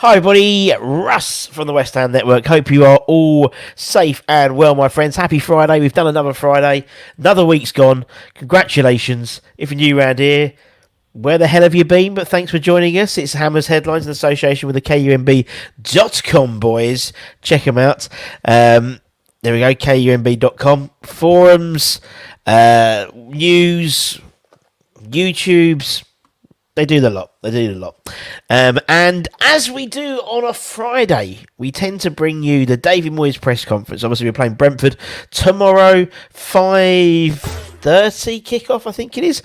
Hi everybody, Russ from the West Ham Network. Hope you are all safe and well, my friends. Happy Friday. We've done another Friday. Another week's gone. Congratulations. If you're new around here, where the hell have you been? But thanks for joining us. It's Hammers Headlines in association with the KUMB.com, boys. Check them out. There we go, KUMB.com. Forums, news, YouTubes. They do the lot. And as we do on a Friday, we tend to bring you the David Moyes press conference. Obviously, we're playing Brentford tomorrow, 5:30 kickoff, I think it is.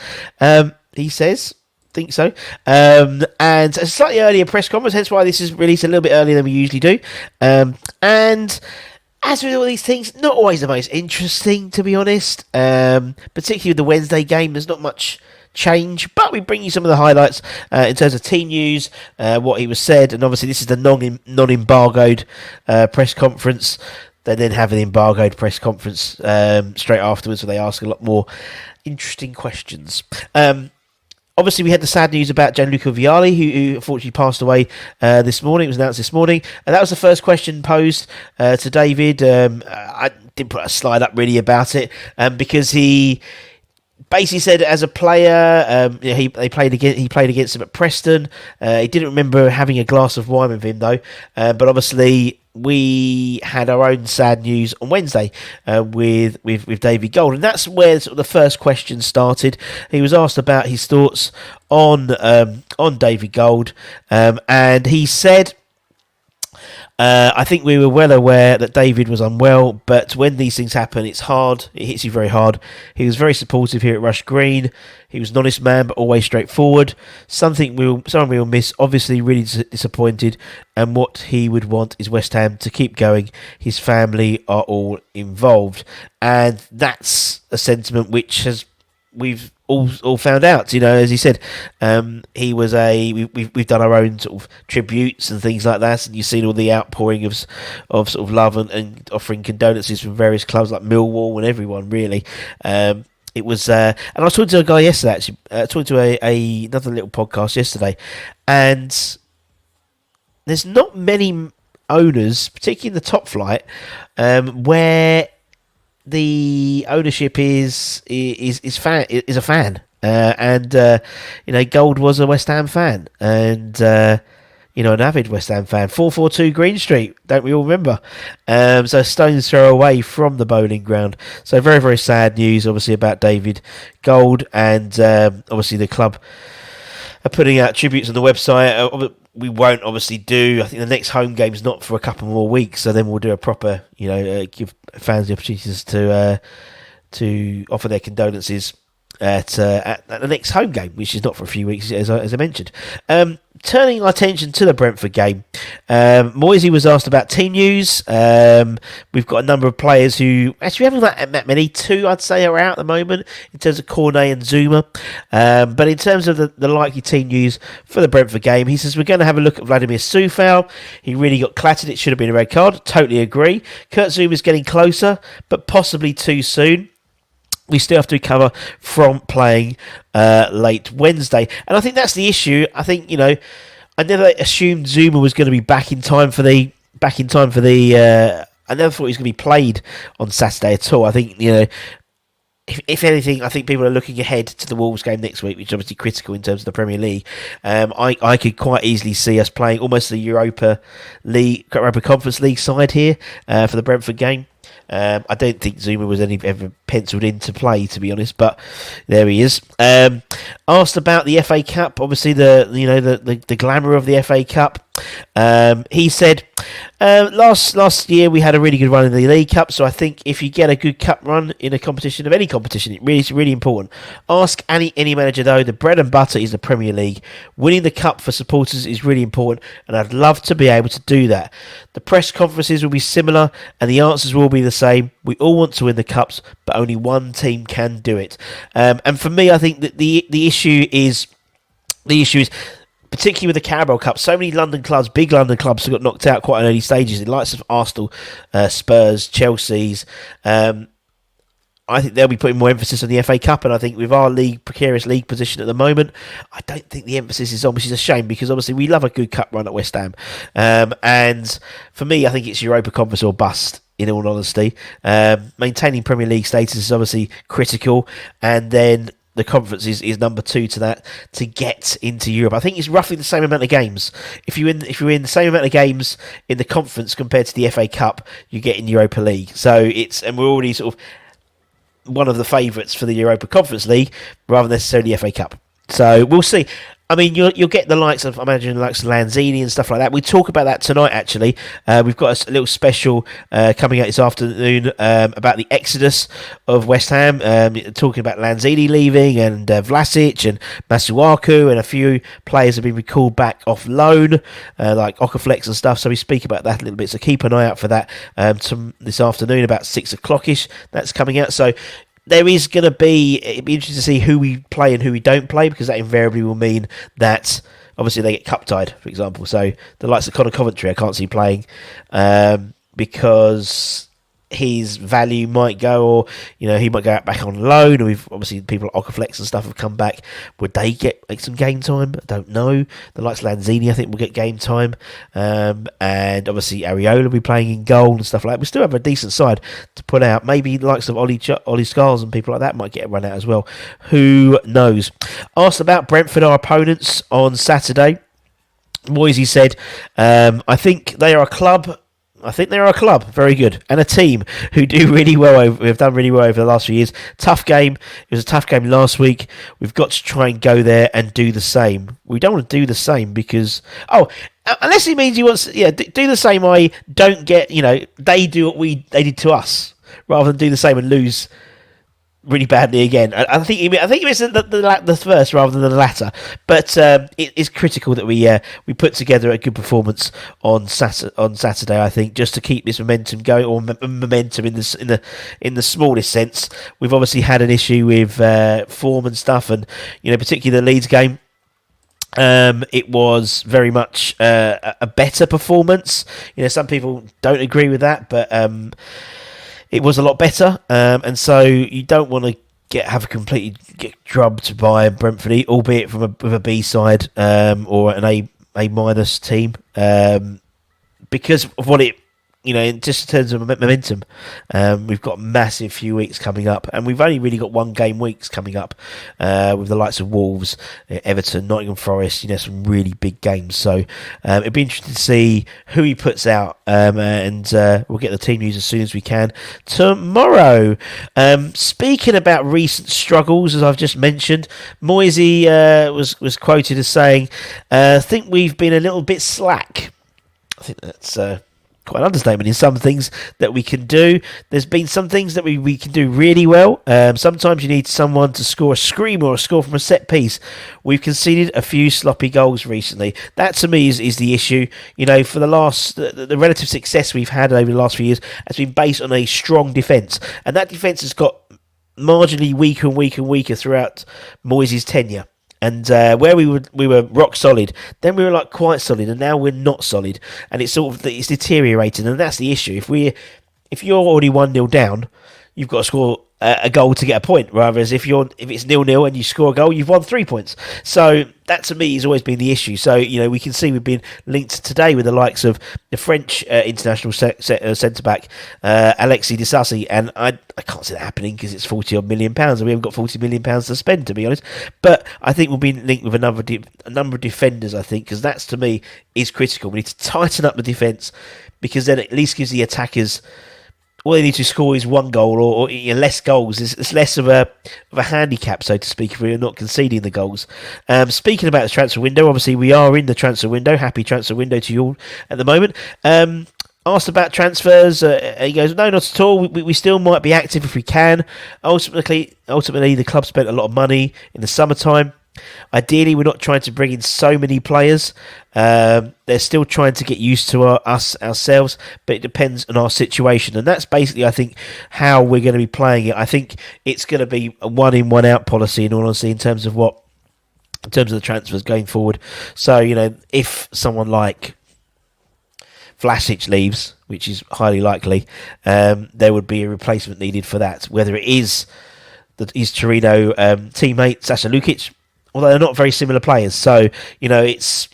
He says. Think so. And a slightly earlier press conference, hence why this is released a little bit earlier than we usually do. And as with all these things, not always the most interesting, to be honest. Particularly with the Wednesday game, there's not much change, but we bring you some of the highlights in terms of team news, what he was said, and obviously this is the non-embargoed press conference. They then have an embargoed press conference straight afterwards, where they ask a lot more interesting questions. Obviously, we had the sad news about Gianluca Vialli, who unfortunately passed away this morning. It was announced this morning. And that was the first question posed to David. I didn't put a slide up really about it because he basically said as a player, he played against him at Preston. He didn't remember having a glass of wine with him, though. But obviously, we had our own sad news on Wednesday with David Gold, and that's where sort of the first question started. He was asked about his thoughts on David Gold, and he said, I think we were well aware that David was unwell, but when these things happen, it's hard. It hits you very hard. He was very supportive here at Rush Green. He was an honest man, but always straightforward. Someone we will miss. Obviously, really disappointed. And what he would want is West Ham to keep going. His family are all involved, and that's a sentiment which we've all found out. You know, as he said, he was we've done our own sort of tributes and things like that, and you've seen all the outpouring of sort of love and offering condolences from various clubs like Millwall and everyone really. It was, and I was talking to a guy yesterday. Actually, talking to another little podcast yesterday, and there's not many owners, particularly in the top flight, where the ownership is a fan, and Gold was a West Ham fan, and an avid West Ham fan. 442 Green Street, don't we all remember? So a stone's throw away from the bowling ground. So very, very sad news, obviously, about David Gold, and obviously the club are putting out tributes on the website. We won't obviously do. I think the next home game is not for a couple more weeks, so then we'll do a proper, give fans the opportunities to offer their condolences at the next home game, which is not for a few weeks, as I mentioned. Turning our attention to the Brentford game, Moyes was asked about team news. We've got a number of players who actually we haven't that many. Two, I'd say, are out at the moment in terms of Cornet and Zuma. But in terms of the likely team news for the Brentford game, he says we're going to have a look at Vladimir Soufal. He really got clattered. It should have been a red card. Totally agree. Kurt Zuma's getting closer, but possibly too soon. We still have to recover from playing late Wednesday. And I think that's the issue. I think, I never assumed Zuma was going to be back in time for the I never thought he was going to be played on Saturday at all. I think, if anything, I think people are looking ahead to the Wolves game next week, which is obviously critical in terms of the Premier League. I could quite easily see us playing almost the Europa Conference League side here for the Brentford game. I don't think Zuma was ever penciled in to play, to be honest, but there he is. Asked about the FA Cup, obviously the glamour of the FA Cup. He said, last year we had a really good run in the League Cup, so I think if you get a good cup run in a competition, of any competition, it's really important. Ask any manager, though, the bread and butter is the Premier League. Winning the cup for supporters is really important, and I'd love to be able to do that. The press conferences will be similar, and the answers will be the same. We all want to win the cups, but only one team can do it. And for me, I think that the issue is particularly with the Carabao Cup, so many big London clubs have got knocked out quite in early stages. The likes of Arsenal, Spurs, Chelsea's. I think they'll be putting more emphasis on the FA Cup, and I think with our precarious league position at the moment, I don't think the emphasis is on, which is a shame because obviously we love a good cup run at West Ham. And for me, I think it's Europa Conference or bust. In all honesty, maintaining Premier League status is obviously critical, and then the conference is number 2 to that to get into Europe. I think it's roughly the same amount of games. If you're in the same amount of games in the conference compared to the FA Cup, you get in Europa League. So and we're already sort of one of the favourites for the Europa Conference League rather than necessarily the FA Cup. So we'll see. I mean, you'll get the likes of, I imagine, the likes of Lanzini and stuff like that. We talk about that tonight, actually. We've got a little special coming out this afternoon about the exodus of West Ham, talking about Lanzini leaving and Vlasic and Masuaku, and a few players have been recalled back off loan, like Okaflex and stuff. So we speak about that a little bit. So keep an eye out for that this afternoon, about 6 o'clock-ish. That's coming out. So there is going to be, it'd be interesting to see who we play and who we don't play, because that invariably will mean that obviously they get cup tied, for example. So the likes of Connor Coventry I can't see playing because his value might go, or he might go out back on loan. Or we've obviously people like Okaflex and stuff have come back. Would they get some game time? I don't know. The likes of Lanzini I think will get game time, and obviously Areola will be playing in goal and stuff like that. We still have a decent side to put out. Maybe the likes of Ollie Scarles and people like that might get a run out as well. Who knows? Asked about Brentford, our opponents on Saturday, Moyes said, I think they are a club. Very good, and a team who do really well. Have done really well over the last few years. Tough game. It was a tough game last week. We've got to try and go there and do the same. We don't want to do the same because unless he means he wants, do the same. I don't get, they do what they did to us, rather than do the same and lose really badly again. I think he means the first rather than the latter. But it is critical that we put together a good performance on Saturday. I think just to keep this momentum going, or momentum in the smallest sense. We've obviously had an issue with form and stuff, and particularly the Leeds game. It was very much a better performance. Some people don't agree with that, but it was a lot better, and so you don't want to have completely get drubbed by Brentford, albeit with a B side or an A minus team, because of what it. Just in terms of momentum, we've got a massive few weeks coming up, and we've only really got one game weeks coming up with the likes of Wolves, Everton, Nottingham Forest, some really big games. So it'd be interesting to see who he puts out, and we'll get the team news as soon as we can tomorrow. Speaking about recent struggles, as I've just mentioned, Moyes was quoted as saying, I think we've been a little bit slack. I think that's quite an understatement in some things that we can do. There's been some things that we can do really well. Sometimes you need someone to score a screamer or a score from a set piece. We've conceded a few sloppy goals recently. That to me is the issue. For the relative success we've had over the last few years has been based on a strong defence, and that defence has got marginally weaker and weaker and weaker throughout Moyes' tenure. And where we were rock solid, then we were quite solid, and now we're not solid, and it's it's deteriorating, and that's the issue. If you're already 1-0 down, you've got to score a goal to get a point. Whereas if it's 0-0 and you score a goal, you've won 3 points. So that to me has always been the issue. So we can see we've been linked today with the likes of the French international centre back Alexis Disasi, and I can't see that happening because it's £40 million, and we haven't got £40 million to spend, to be honest. But I think we'll be linked with a number of defenders. I think because that's to me is critical. We need to tighten up the defence, because then it at least gives the attackers. All they need to score is one goal or less goals. It's less of a handicap, so to speak, if we're not conceding the goals. Speaking about the transfer window, obviously we are in the transfer window. Happy transfer window to you all at the moment. Asked about transfers, he goes, no, not at all. We still might be active if we can. Ultimately, the club spent a lot of money in the summertime. Ideally, we're not trying to bring in so many players. They're still trying to get used to us ourselves, but it depends on our situation. And that's basically, I think, how we're going to be playing it. I think it's going to be a one-in, one-out policy, in all honesty, in terms of the transfers going forward. So, if someone like, Vlasic leaves, which is highly likely, there would be a replacement needed for that. Whether it is his Torino teammate Sasha Lukic, although they're not very similar players. So, it's,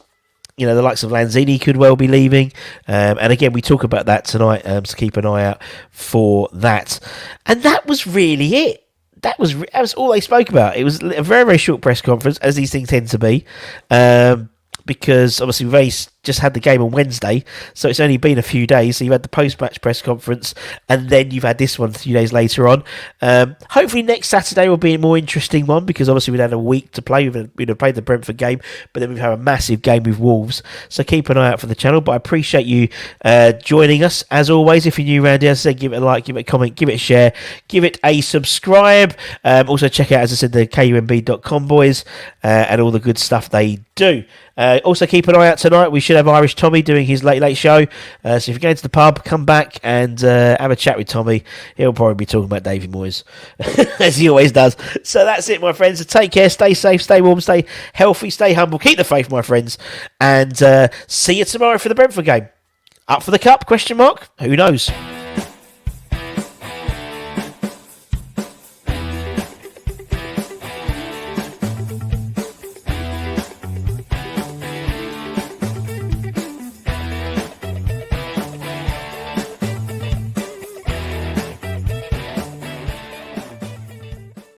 the likes of Lanzini could well be leaving. And again, we talk about that tonight, so keep an eye out for that. And that was really it. That was all they spoke about. It was a very, very short press conference, as these things tend to be. Because obviously Race just had the game on Wednesday, so it's only been a few days. So you've had the post-match press conference, and then you've had this one a few days later on. Hopefully next Saturday will be a more interesting one, because obviously we'd had a week to play. We'd have played the Brentford game, but then we've had a massive game with Wolves. So keep an eye out for the channel. But I appreciate you joining us, as always. If you're new around here, as I said, give it a like, give it a comment, give it a share, give it a subscribe. Also check out, as I said, the kumb.com boys and all the good stuff they do. Also keep an eye out tonight. We should have Irish Tommy doing his late show. So if you're going to the pub, come back and have a chat with Tommy. He'll probably be talking about Davy Moyes, as he always does. So that's it, my friends. So take care, stay safe, stay warm, stay healthy, stay humble, keep the faith, my friends, and see you tomorrow for the Brentford game. Up for the cup? Question mark? Who knows?